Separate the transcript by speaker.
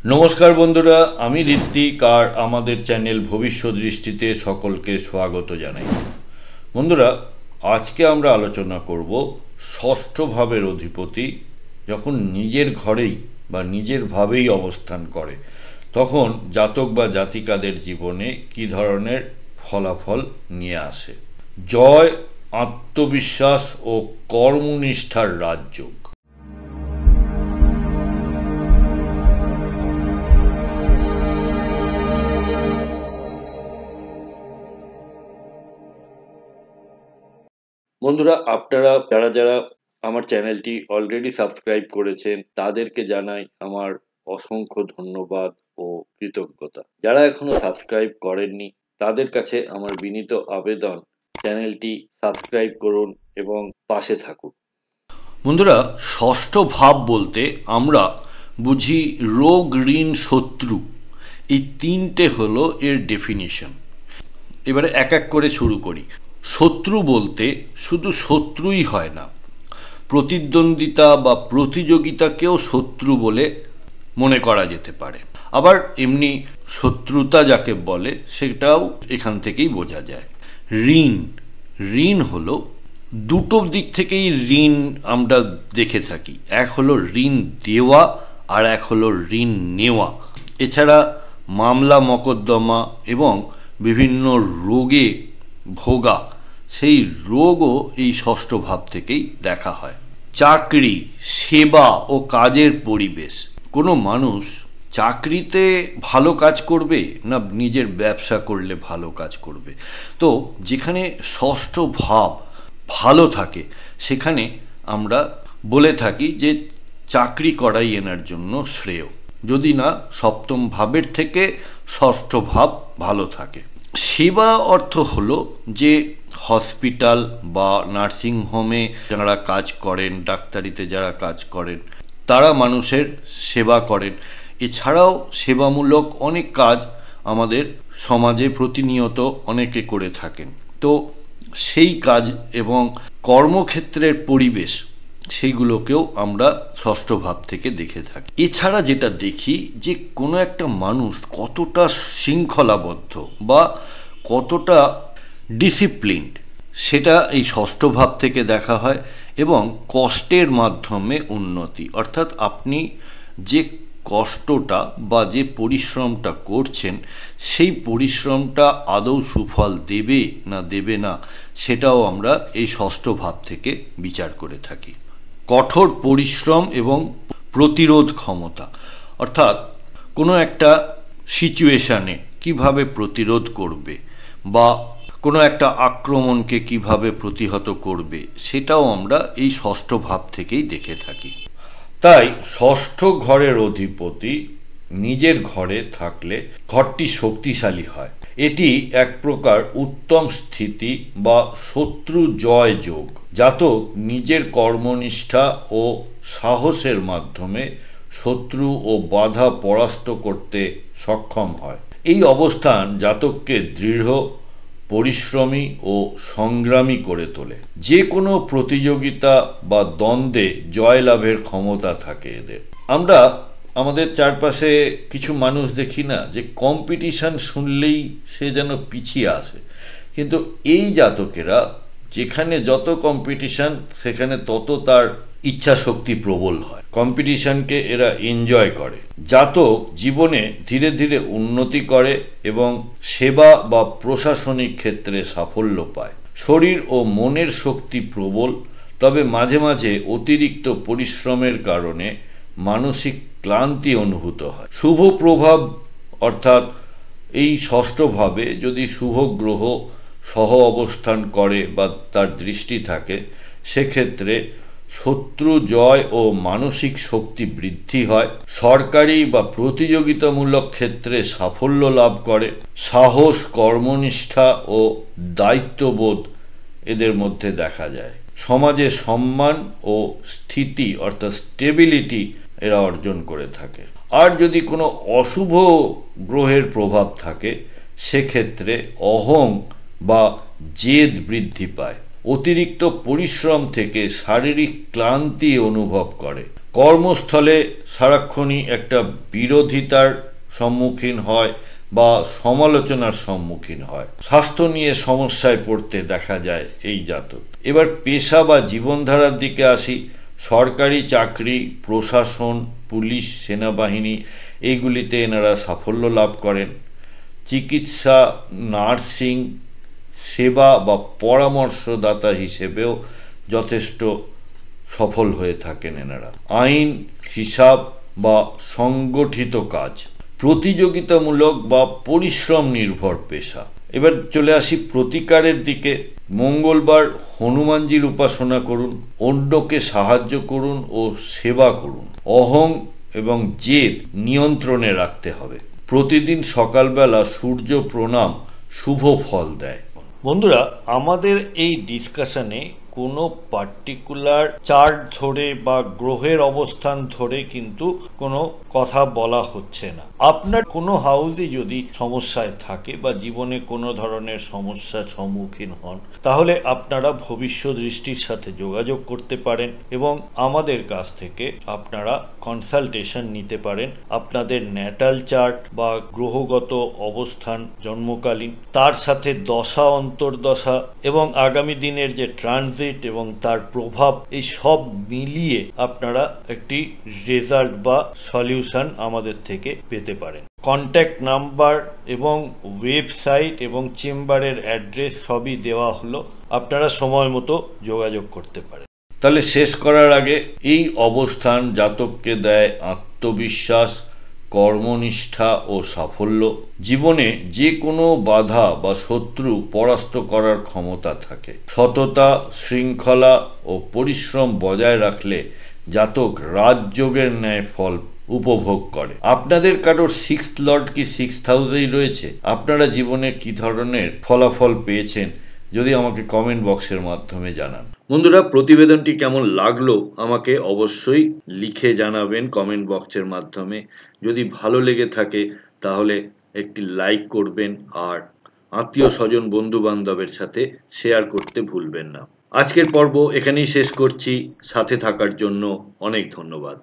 Speaker 1: নমস্কার বন্ধুরা, আমি ঋত্বিক আর আমাদের চ্যানেল ভবিষ্যৎ দৃষ্টিতে সকলকে স্বাগত জানাই। বন্ধুরা, আজকে আমরা আলোচনা করব ষষ্ঠ ভাবের অধিপতি যখন নিজের ঘরেই বা নিজের ভাবেই অবস্থান করে তখন জাতক বা জাতিকাদের জীবনে কী ধরনের ফলাফল নিয়ে আসে। জয়, আত্মবিশ্বাস ও কর্মনিষ্ঠার রাজযোগ। বন্ধুরা, আপনারা যারা আমার চ্যানেলটি অলরেডি সাবস্ক্রাইব করেছেন তাদেরকে জানাই আমার অসংখ্য ধন্যবাদ ও কৃতজ্ঞতা। যারা এখনো সাবস্ক্রাইব করেননি তাদের কাছে আমার বিনীত আবেদন, চ্যানেলটি সাবস্ক্রাইব করুন এবং পাশে থাকুন। বন্ধুরা, ষষ্ঠ ভাব বলতে আমরা বুঝি রোগ, ঋণ, শত্রু, এই তিনটে হলো এর ডেফিনিশন। এবারে এক এক করে শুরু করি। শত্রু বলতে শুধু শত্রুই হয় না, প্রতিদ্বন্দ্বিতা বা প্রতিযোগিতাকেও শত্রু বলে মনে করা যেতে পারে। আবার এমনি শত্রুতা যাকে বলে সেটাও এখান থেকেই বোঝা যায়। ঋণ, ঋণ হলো দুটো দিক থেকেই ঋণ আমরা দেখে থাকি। এক হলো ঋণ দেওয়া আর এক হলো ঋণ নেওয়া। এছাড়া মামলা মকদ্দমা এবং বিভিন্ন রোগে ভোগা, সেই রোগও এই ষষ্ঠ ভাব থেকেই দেখা হয়। চাকরি, সেবা ও কাজের পরিবেশ। কোনো মানুষ চাকরিতে ভালো কাজ করবে না নিজের ব্যবসা করলে ভালো কাজ করবে? তো যেখানে ষষ্ঠ ভাব ভালো থাকে সেখানে আমরা বলে থাকি যে চাকরি করাই এনার জন্য শ্রেয়, যদি না সপ্তম ভাবের থেকে ষষ্ঠ ভাব ভালো থাকে। সেবা অর্থ হলো যে হসপিটাল বা নার্সিংহোমে যারা কাজ করেন, ডাক্তারিতে যারা কাজ করেন, তারা মানুষের সেবা করেন। এছাড়াও সেবামূলক অনেক কাজ আমাদের সমাজে প্রতিনিয়ত অনেকে করে থাকেন। তো সেই কাজ এবং কর্মক্ষেত্রের পরিবেশ, সেইগুলোকেও আমরা ষষ্ঠ ভাব থেকে দেখে থাকি। এছাড়া যেটা দেখি যে কোনো একটা মানুষ কতটা শৃঙ্খলাবদ্ধ বা কতটা ডিসিপ্লিনড, সেটা এই ষষ্ঠ ভাব থেকে দেখা হয়। এবং কষ্টের মাধ্যমে উন্নতি, অর্থাৎ আপনি যে কষ্টটা বা যে পরিশ্রমটা করছেন সেই পরিশ্রমটা আদৌ সুফল দেবে না দেবে না, সেটাও আমরা এই ষষ্ঠ ভাব থেকে বিচার করে থাকি। কঠোর পরিশ্রম এবং প্রতিরোধ ক্ষমতা, অর্থাৎ কোনো একটা সিচুয়েশানে কিভাবে প্রতিরোধ করবে বা কোনো একটা আক্রমণকে কিভাবে প্রতিহত করবে, সেটাও আমরা এই ষষ্ঠ ভাব থেকেই দেখে থাকি। তাই ষষ্ঠ ঘরের অধিপতি নিজের ঘরে থাকলে ঘরটি শক্তিশালী হয়। এটি এক প্রকার উত্তম স্থিতি বা শত্রু জয় যোগ। জাতক নিজের কর্মনিষ্ঠা ও সাহসের মাধ্যমে শত্রু ও বাধা পরাস্ত করতে সক্ষম হয়। এই অবস্থান জাতককে দৃঢ়, পরিশ্রমী ও সংগ্রামী করে তোলে। যে কোনো প্রতিযোগিতা বা দ্বন্দ্বে জয়লাভের ক্ষমতা থাকে এদের। আমরা আমাদের চারপাশে কিছু মানুষ দেখি না যে কম্পিটিশন শুনলেই সে যেন পিছিয়ে আসে, কিন্তু এই জাতকেরা যেখানে যত কম্পিটিশন সেখানে তত তার ইচ্ছা শক্তি প্রবল হয়। কম্পিটিশনকে এরা এনজয় করে। জাতক জীবনে ধীরে ধীরে উন্নতি করে এবং সেবা বা প্রশাসনিক ক্ষেত্রে সাফল্য পায়। শরীর ও মনের শক্তি প্রবল, তবে মাঝে মাঝে অতিরিক্ত পরিশ্রমের কারণে মানসিক ক্লান্তি অনুভূত হয়। শুভ প্রভাব, অর্থাৎ এই ষষ্ঠভাবে যদি শুভ গ্রহ সহ অবস্থান করে বা তার দৃষ্টি থাকে, সেক্ষেত্রে শত্রু জয় ও মানসিক শক্তি বৃদ্ধি হয়। সরকারি বা প্রতিযোগিতামূলক ক্ষেত্রে সাফল্য লাভ করে। সাহস, কর্মনিষ্ঠা ও দায়িত্ববোধ এদের মধ্যে দেখা যায়। সমাজে সম্মান ও স্থিতি অর্থাৎ স্টেবিলিটি এরা অর্জন করে থাকে। আর যদি কোনো অশুভ গ্রহের প্রভাব থাকে সেক্ষেত্রে অহং বা জেদ বৃদ্ধি পায়। অতিরিক্ত পরিশ্রম থেকে শারীরিক ক্লান্তি অনুভব করে। কর্মস্থলে সারাক্ষণই একটা বিরোধিতার সম্মুখীন হয় বা সমালোচনার সম্মুখীন হয়। স্বাস্থ্য নিয়ে সমস্যায় পড়তে দেখা যায় এই জাতক। এবার পেশা বা জীবনধারার দিকে আসি। সরকারি চাকরি, প্রশাসন, পুলিশ, সেনাবাহিনী এইগুলিতে এনারা সাফল্য লাভ করেন। চিকিৎসা, নার্সিং, সেবা বা পরামর্শদাতা হিসেবেও যথেষ্ট সফল হয়ে থাকেন এনারা। আইন, হিসাব বা সংগঠিত কাজ, প্রতিযোগিতামূলক বা পরিশ্রম নির্ভর পেশা। এবার চলে আসি প্রতিকারের দিকে। মঙ্গলবার হনুমানজির উপাসনা করুন, অন্যকে সাহায্য করুন ও সেবা করুন। অহং এবং জেদ নিয়ন্ত্রণে রাখতে হবে। প্রতিদিন সকালবেলা সূর্য প্রণাম শুভ ফল দেয়। বন্ধুরা, আমাদের এই ডিসকাশনে কোনো পার্টিকুলার চার্ট ধরে বা গ্রহের অবস্থান ধরে কিন্তু কোনো কথা বলা হচ্ছে না। আপনার কোনো হাউসে যদি সমস্যায় থাকে বা জীবনে কোনো ধরনের সমস্যার সম্মুখীন হন, তাহলে আপনারা ভবিষ্যৎ দৃষ্টির সাথে যোগাযোগ করতে পারেন এবং আমাদের কাছ থেকে আপনারা কনসালটেশন নিতে পারেন। আপনাদের ন্যাটাল চার্ট বা গ্রহগত অবস্থান জন্মকালীন, তার সাথে দশা, অন্তর্দশা এবং আগামী দিনের যে ট্রানজিট এবং তার প্রভাব, এই সব মিলিয়ে আপনারা একটি রেজাল্ট বা সলিউশন আমাদের থেকে পেতে পারেন। কন্ট্যাক্ট নাম্বার এবং ওয়েবসাইট এবং চেম্বারের অ্যাড্রেস সবই দেওয়া হলো, আপনারা সময় মতো যোগাযোগ করতে পারেন। তাহলে শেষ করার আগে, এই অবস্থান জাতককে দেয় আত্মবিশ্বাস, কর্মনিষ্ঠা ও সাফল্য। জীবনে যে কোনো বাধা বা শত্রু পরাস্ত করার ক্ষমতা থাকে। সততা, শৃঙ্খলা ও পরিশ্রম বজায় রাখলে জাতক রাজযোগের ন্যায় ফল উপভোগ করে। আপনাদের কারোর 6th লর্ড কি 6th হাউসেই রয়েছে? আপনারা জীবনে কি ধরনের ফলাফল পেয়েছেন যদি আমাকে কমেন্ট বক্সের মাধ্যমে জানান। বন্ধুরা, প্রতিবেদনটি কেমন লাগলো আমাকে অবশ্যই লিখে জানাবেন কমেন্ট বক্সের মাধ্যমে। যদি ভালো লেগে থাকে তাহলে একটি লাইক করবেন আর আত্মীয় স্বজন, বন্ধু বান্ধবের সাথে শেয়ার করতে ভুলবেন না। আজকের পর্ব এখানেই শেষ করছি। সাথে থাকার জন্য অনেক ধন্যবাদ।